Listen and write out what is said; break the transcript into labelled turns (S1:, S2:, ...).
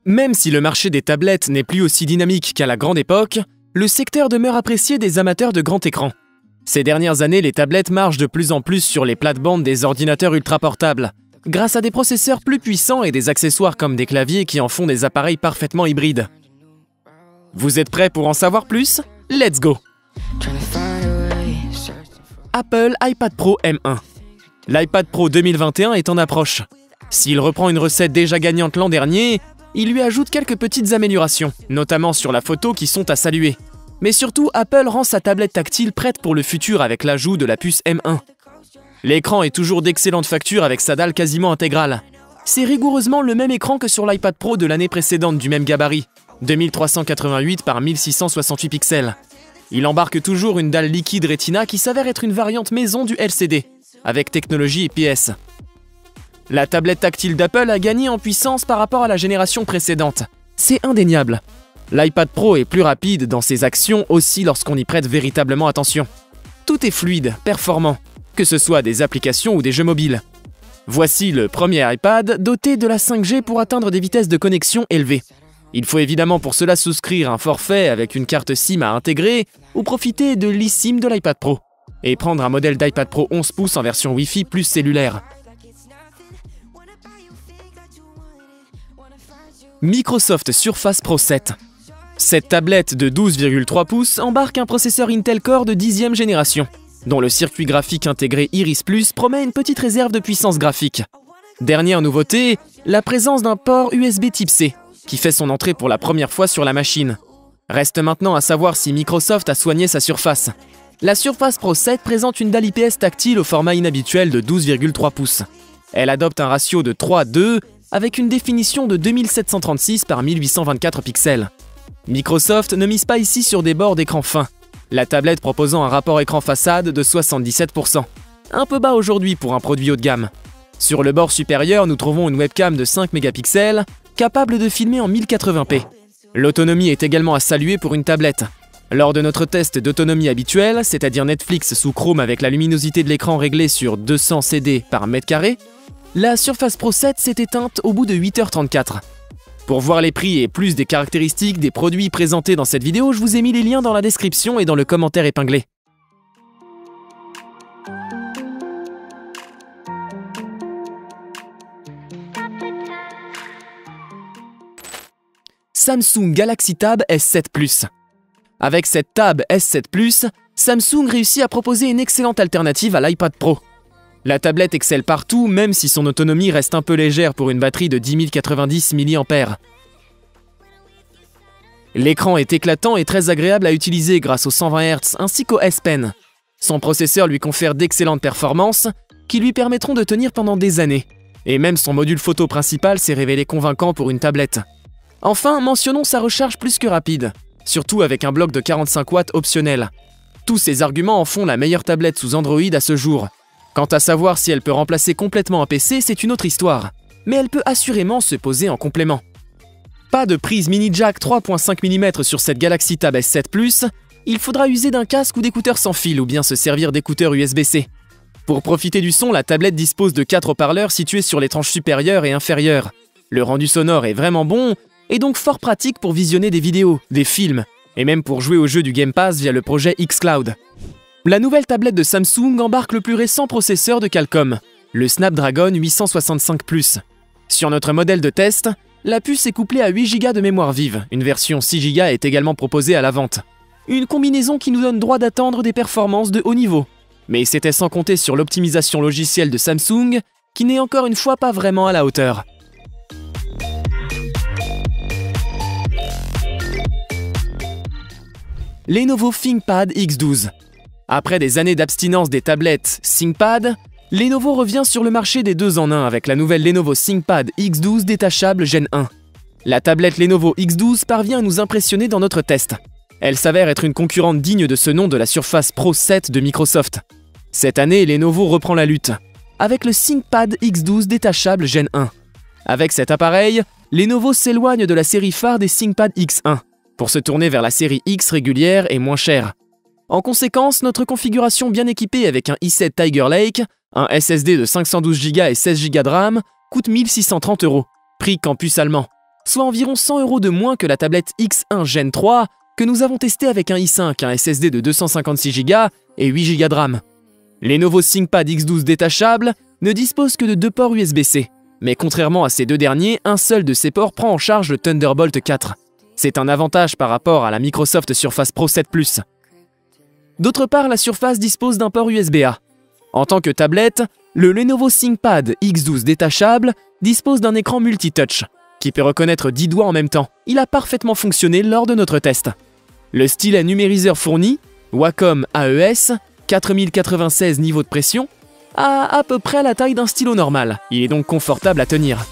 S1: Même si le marché des tablettes n'est plus aussi dynamique qu'à la grande époque, le secteur demeure apprécié des amateurs de grand écran. Ces dernières années, les tablettes marchent de plus en plus sur les plates-bandes des ordinateurs ultra-portables, grâce à des processeurs plus puissants et des accessoires comme des claviers qui en font des appareils parfaitement hybrides. Vous êtes prêts pour en savoir plus? Let's go! Apple iPad Pro M1. L'iPad Pro 2021 est en approche. S'il reprend une recette déjà gagnante l'an dernier, il lui ajoute quelques petites améliorations, notamment sur la photo qui sont à saluer. Mais surtout, Apple rend sa tablette tactile prête pour le futur avec l'ajout de la puce M1. L'écran est toujours d'excellente facture avec sa dalle quasiment intégrale. C'est rigoureusement le même écran que sur l'iPad Pro de l'année précédente du même gabarit, 2388 par 1668 pixels. Il embarque toujours une dalle liquide Retina qui s'avère être une variante maison du LCD, avec technologie IPS. La tablette tactile d'Apple a gagné en puissance par rapport à la génération précédente. C'est indéniable. L'iPad Pro est plus rapide dans ses actions aussi lorsqu'on y prête véritablement attention. Tout est fluide, performant, que ce soit des applications ou des jeux mobiles. Voici le premier iPad doté de la 5G pour atteindre des vitesses de connexion élevées. Il faut évidemment pour cela souscrire un forfait avec une carte SIM à intégrer ou profiter de l'eSIM de l'iPad Pro et prendre un modèle d'iPad Pro 11 pouces en version Wi-Fi plus cellulaire. Microsoft Surface Pro 7. Cette tablette de 12,3 pouces embarque un processeur Intel Core de 10e génération, dont le circuit graphique intégré Iris Plus promet une petite réserve de puissance graphique. Dernière nouveauté, la présence d'un port USB Type C, qui fait son entrée pour la première fois sur la machine. Reste maintenant à savoir si Microsoft a soigné sa Surface. La Surface Pro 7 présente une dalle IPS tactile au format inhabituel de 12,3 pouces. Elle adopte un ratio de 3:2 avec une définition de 2736 par 1824 pixels. Microsoft ne mise pas ici sur des bords d'écran fins, la tablette proposant un rapport écran-façade de 77%. Un peu bas aujourd'hui pour un produit haut de gamme. Sur le bord supérieur, nous trouvons une webcam de 5 mégapixels, capable de filmer en 1080p. L'autonomie est également à saluer pour une tablette. Lors de notre test d'autonomie habituel, c'est-à-dire Netflix sous Chrome avec la luminosité de l'écran réglée sur 200 CD par mètre carré, la Surface Pro 7 s'est éteinte au bout de 8h34. Pour voir les prix et plus des caractéristiques des produits présentés dans cette vidéo, je vous ai mis les liens dans la description et dans le commentaire épinglé. Samsung Galaxy Tab S7 Plus. Avec cette Tab S7 Plus, Samsung réussit à proposer une excellente alternative à l'iPad Pro. La tablette excelle partout, même si son autonomie reste un peu légère pour une batterie de 10 090 mAh. L'écran est éclatant et très agréable à utiliser grâce aux 120 Hz ainsi qu'au S Pen. Son processeur lui confère d'excellentes performances qui lui permettront de tenir pendant des années. Et même son module photo principal s'est révélé convaincant pour une tablette. Enfin, mentionnons sa recharge plus que rapide, surtout avec un bloc de 45 watts optionnel. Tous ces arguments en font la meilleure tablette sous Android à ce jour. Quant à savoir si elle peut remplacer complètement un PC, c'est une autre histoire. Mais elle peut assurément se poser en complément. Pas de prise mini jack 3.5 mm sur cette Galaxy Tab S7 Plus, il faudra user d'un casque ou d'écouteurs sans fil ou bien se servir d'écouteurs USB-C. Pour profiter du son, la tablette dispose de 4 haut-parleurs situés sur les tranches supérieures et inférieures. Le rendu sonore est vraiment bon et donc fort pratique pour visionner des vidéos, des films et même pour jouer aux jeux du Game Pass via le projet xCloud. La nouvelle tablette de Samsung embarque le plus récent processeur de Qualcomm, le Snapdragon 865 Plus. Sur notre modèle de test, la puce est couplée à 8 Go de mémoire vive, une version 6 Go est également proposée à la vente. Une combinaison qui nous donne droit d'attendre des performances de haut niveau. Mais c'était sans compter sur l'optimisation logicielle de Samsung, qui n'est encore une fois pas vraiment à la hauteur. Lenovo ThinkPad X12. Après des années d'abstinence des tablettes ThinkPad, Lenovo revient sur le marché des 2 en 1 avec la nouvelle Lenovo ThinkPad X12 détachable Gen 1. La tablette Lenovo X12 parvient à nous impressionner dans notre test. Elle s'avère être une concurrente digne de ce nom de la Surface Pro 7 de Microsoft. Cette année, Lenovo reprend la lutte, avec le ThinkPad X12 détachable Gen 1. Avec cet appareil, Lenovo s'éloigne de la série phare des ThinkPad X1, pour se tourner vers la série X régulière et moins chère. En conséquence, notre configuration bien équipée avec un i7 Tiger Lake, un SSD de 512 Go et 16 Go de RAM, coûte 1630 €, prix campus allemand. soit environ 100 € de moins que la tablette X1 Gen 3 que nous avons testée avec un i5, un SSD de 256 Go et 8 Go de RAM. Lenovo ThinkPad X12 détachable ne dispose que de 2 ports USB-C, mais contrairement à ces deux derniers, un seul de ces ports prend en charge le Thunderbolt 4. C'est un avantage par rapport à la Microsoft Surface Pro 7 Plus. D'autre part, la Surface dispose d'un port USB-A. En tant que tablette, le Lenovo ThinkPad X12 détachable dispose d'un écran multitouch, qui peut reconnaître 10 doigts en même temps. Il a parfaitement fonctionné lors de notre test. Le stylet numériseur fourni, Wacom AES, 4096 niveaux de pression, a à peu près la taille d'un stylo normal. Il est donc confortable à tenir.